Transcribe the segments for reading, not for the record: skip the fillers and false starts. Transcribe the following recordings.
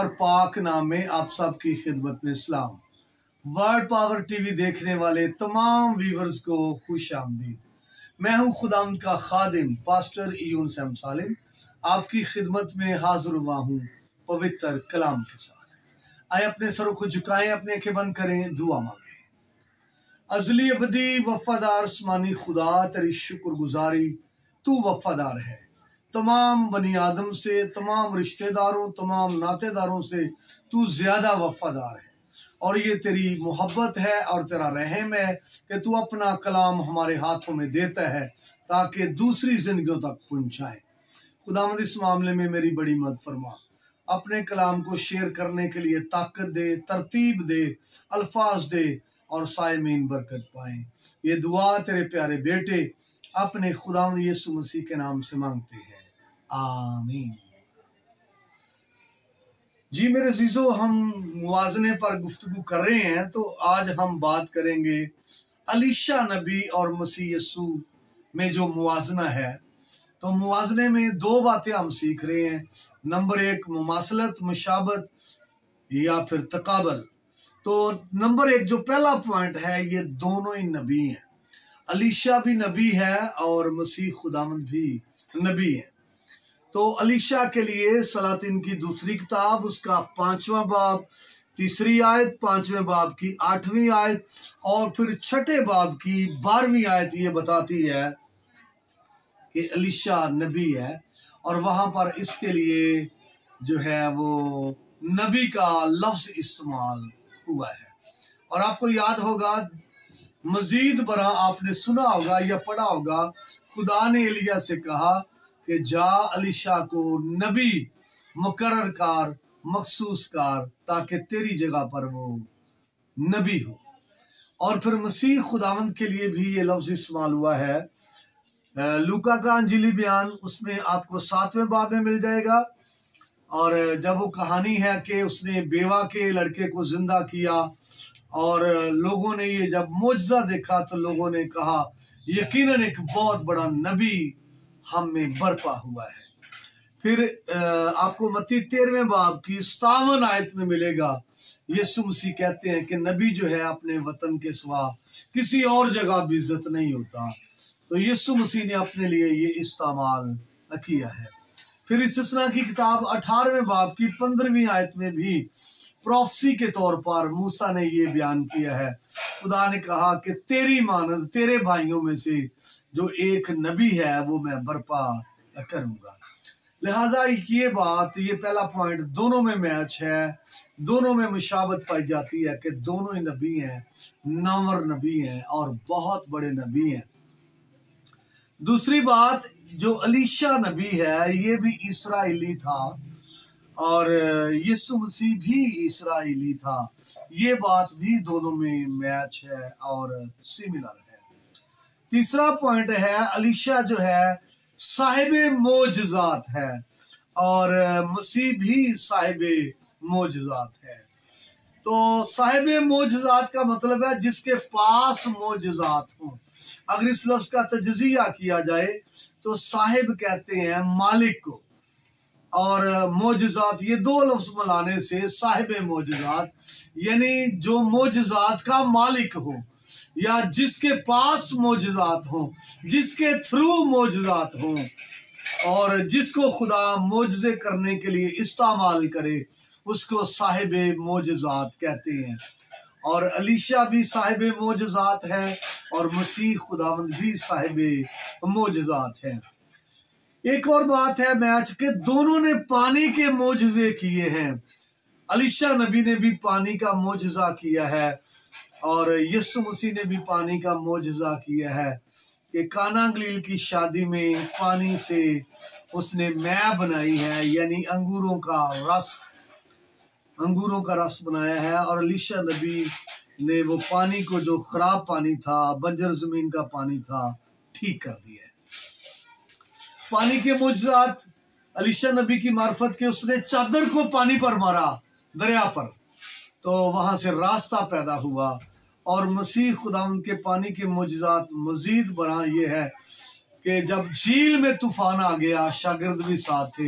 اور پاک نام میں آپ سب کی خدمت میں اسلام۔ ورڈ پاور ٹی وی دیکھنے والے تمام ویورز کو خوش آمدید۔ میں ہوں خداوند کا خادم پاسٹر ایون سیم سالم، آپ کی خدمت میں حاضر ہوا ہوں پوتر کلام کے ساتھ۔ آئے اپنے سروں کو جھکائیں، اپنے آنکھیں بند کریں، دعا مانگیں۔ ازلی ابدی وفادار آسمانی خدا، تیری شکر گزاری، تو وفادار ہے۔ تمام بنی آدم سے، تمام رشتہ داروں، تمام ناطے داروں سے تو زیادہ وفادار ہے، اور یہ تیری محبت ہے اور تیرا رحم ہے کہ تو اپنا کلام ہمارے ہاتھوں میں دیتا ہے تاکہ دوسری زندگیوں تک پہنچائیں۔ خداوند اس معاملے میں میری بڑی مدد فرما، اپنے کلام کو شیئر کرنے کے لیے طاقت دے، ترتیب دے، الفاظ دے اور سائمین برکت پائیں۔ یہ دعا تیرے پیارے بیٹے اپنے خداوند یسوع مسیح کے نام سے مانگتے ہیں، آمین۔ جی میرے عزیزو، ہم موازنے پر گفتگو کر رہے ہیں، تو آج ہم بات کریں گے الیشا نبی اور مسیح یسوع میں جو موازنہ ہے۔ تو موازنے میں دو باتیں ہم سیکھ رہے ہیں۔ نمبر ایک، مماثلت، مشابہت یا پھر تقابل۔ تو نمبر ایک جو پہلا پوائنٹ ہے، یہ دونوں ہی نبی ہیں۔ الیشا بھی نبی ہے اور مسیح خداوند بھی نبی ہے۔ تو الیشا کے لیے سلاطین کی دوسری کتاب، اس کا 5واں باب، تیسری آیت، 5ویں باب کی 8ویں آیت اور پھر 6 باب کی 12ویں آیت یہ بتاتی ہے کہ الیشا نبی ہے، اور وہاں پر اس کے لیے جو ہے وہ نبی کا لفظ استعمال ہوا ہے۔ اور آپ کو یاد ہوگا، مزید برآں آپ نے سنا ہوگا یا پڑھا ہوگا، خدا نے ایلیا سے کہا کہ جا الیشا کو نبی مقرر کر، مخصوص کر، تاکہ تیری جگہ پر وہ نبی ہو۔ اور پھر مسیح خداوند کے لیے بھی یہ لفظ استعمال ہوا ہے۔ لوکا کا انجیلی بیان، اس میں آپ کو 7ویں باب میں مل جائے گا، اور جب وہ کہانی ہے کہ اس نے بیوہ کے لڑکے کو زندہ کیا، اور لوگوں نے یہ جب معجزہ دیکھا تو لوگوں نے کہا یقیناً ایک بہت بڑا نبی ہم میں برپا ہوا ہے۔ پھر آپ کو متی 13ویں باب کی 57 آیت میں ملے گا، یسوع مسیح کہتے ہیں کہ نبی جو ہے اپنے وطن کے سوا کسی اور جگہ بھی عزت نہیں ہوتا۔ تو یسوع مسیح نے اپنے لیے یہ استعمال کیا ہے۔ پھر استثنا کی کتاب 18ویں باب کی 15ویں آیت میں بھی پروفیسی کے طور پر موسیٰ نے یہ بیان کیا ہے، خدا نے کہا کہ تیری مانند تیرے بھائیوں میں سے جو ایک نبی ہے وہ میں برپا کروں گا۔ لہٰذا یہ پہلا پوائنٹ دونوں میں میچ ہے، دونوں میں مشابہت پائی جاتی ہے کہ دونوں ہی نبی ہیں، نامور نبی ہیں اور بہت بڑے نبی ہیں۔ دوسری بات، جو الیشا نبی ہے یہ بھی اسرائیلی تھا، اور یسوع مسیح بھی اسرائیلی تھا۔ یہ بات بھی دونوں میں میچ ہے اور سملر ہے۔ تیسرا پوائنٹ ہے، الیشا جو ہے صاحب معجزات ہے، اور مسیح بھی صاحب معجزات ہے۔ تو صاحب معجزات کا مطلب ہے جس کے پاس معجزات ہوں۔ اگر اس لفظ کا تجزیہ کیا جائے تو صاحب کہتے ہیں مالک کو، اور معجزات، یہ دو لفظ ملانے سے صاحب معجزات یعنی جو معجزات کا مالک ہو، یا جس کے پاس معجزات ہوں، جس کے تھرو معجزات ہوں، اور جس کو خدا معجزے کرنے کے لیے استعمال کرے، اس کو صاحب معجزات کہتے ہیں۔ اور الیشا بھی صاحب معجزات ہے، اور مسیح خداوند بھی صاحب معجزات ہے۔ ایک اور بات ہے میچ کہ دونوں نے پانی کے معجزے کیے ہیں۔ الیشا نبی نے بھی پانی کا معجزہ کیا ہے، اور یسوع مسیح نے بھی پانی کا معجزہ کیا ہے کہ کانا گلیل کی شادی میں پانی سے اس نے مے بنائی ہے، یعنی انگوروں کا رس بنایا ہے، اور الیشا نبی نے وہ پانی کو، جو خراب پانی تھا، بنجر زمین کا پانی تھا، ٹھیک کر دیا ہے۔ پانی کے معجزات، الیشا نبی کی معرفت کے اس نے چادر کو پانی پر مارا، دریا پر، تو وہاں سے راستہ پیدا ہوا۔ اور مسیح خداوند کے پانی کے معجزات مزید برآں یہ ہے کہ جب جھیل میں طوفان آ گیا، شاگرد بھی ساتھ تھے،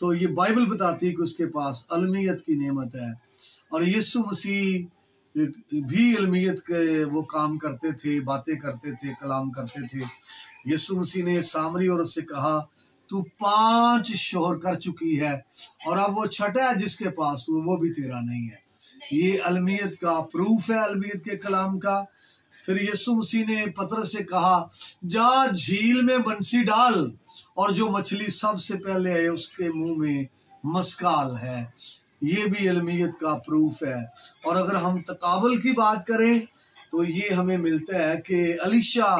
تو یہ بائبل بتاتی ہے کہ اس کے پاس علمیت کی نعمت ہے، اور یسوع مسیح بھی علمیت کے وہ کام کرتے تھے، باتیں کرتے تھے، کلام کرتے تھے۔ یسوع مسیح نے سامری عورت سے کہا تو 5 شوہر کر چکی ہے اور اب وہ چھٹا ہے جس کے پاس وہ بھی تیرا نہیں ہے۔ یہ علمیت کا پروف ہے، علمیت کے کلام کا۔ پھر یسوع مسیح نے پطرس سے کہا جا جھیل میں بنسی ڈال، اور جو مچھلی سب سے پہلے ہے اس کے منہ میں مسکال ہے۔ یہ بھی علمیت کا پروف ہے۔ اور اگر ہم تقابل کی بات کریں تو یہ ہمیں ملتا ہے کہ الیشا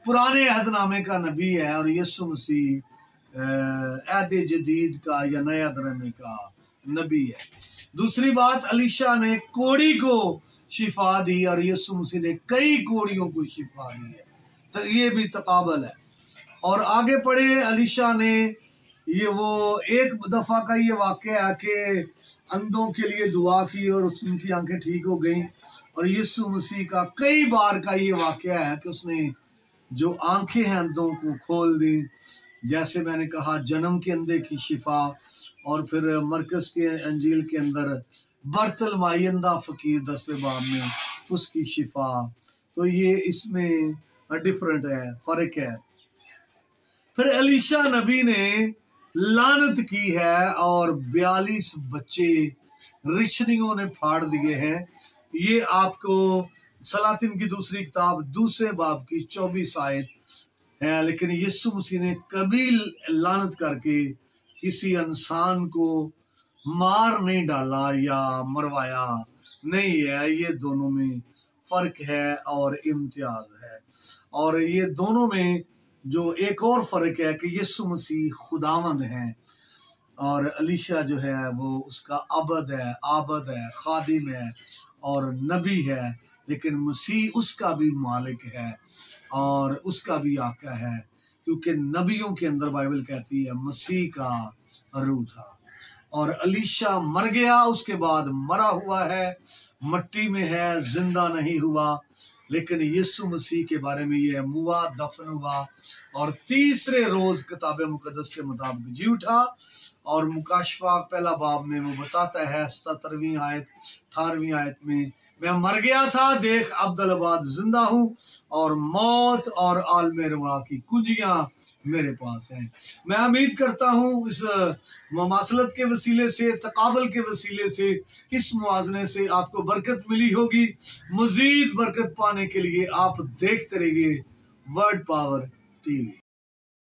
پرانے عہد نامے کا نبی ہے اور یسوع مسیح عہد جدید کا یا نئے عہد نامے کا نبی ہے۔ دوسری بات، الیشا نے کوڑی کو شفا دی اور یسوع مسیح نے کئی کوڑیوں کو شفا دی ہے، تو یہ بھی تقابل ہے۔ اور آگے پڑھے، الیشا نے یہ وہ ایک دفعہ کا یہ واقعہ ہے کہ اندھوں کے لیے دعا کی اور ان کی آنکھیں ٹھیک ہو گئیں، اور یسوع مسیح کا کئی بار کا یہ واقعہ ہے کہ اس نے جو آنکھیں ہیں اندھوں کو کھول دی، جیسے میں نے کہا جنم کے اندھے کی شفا، اور پھر مرکز کے انجیل کے اندر برتلمائی اندھا فقیر 10ویں باب میں اس کی شفا۔ تو یہ اس میں ڈفرنٹ ہے، فرق ہے۔ پھر الیشا نبی نے لعنت کی ہے اور 42 بچے رچھنیوں نے پھاڑ دیے ہیں۔ یہ آپ کو سلاطین کی دوسری کتاب 2 باب کی 24 آیت ہے۔ لیکن یسوع مسیح نے کبھی لعنت کر کے کسی انسان کو مار نہیں ڈالا یا مروایا نہیں ہے۔ یہ دونوں میں فرق ہے اور امتیاز ہے۔ اور یہ دونوں میں جو ایک اور فرق ہے کہ یسوع مسیح خداوند ہے اور الیشا جو ہے وہ اس کا عابد ہے، خادم ہے اور نبی ہے، لیکن مسیح اس کا بھی مالک ہے اور اس کا بھی آقا ہے، کیونکہ نبیوں کے اندر بائبل کہتی ہے مسیح کا روح تھا۔ اور الیشا مر گیا، اس کے بعد مرا ہوا ہے، مٹی میں ہے، زندہ نہیں ہوا۔ لیکن یسوع مسیح کے بارے میں یہ ہوا، دفن ہوا اور تیسرے روز کتاب مقدس کے مطابق جی اٹھا۔ اور مکاشفہ 1 باب میں وہ بتاتا ہے 17ویں آیت 18ویں آیت میں مر گیا تھا، دیکھ عبدالآباد زندہ ہوں، اور موت اور عالم روا کی کنجیاں میرے پاس ہیں۔ میں امید کرتا ہوں اس مماثلت کے وسیلے سے، تقابل کے وسیلے سے، اس موازنے سے آپ کو برکت ملی ہوگی۔ مزید برکت پانے کے لیے آپ دیکھتے رہیے ورڈ پاور ٹی وی۔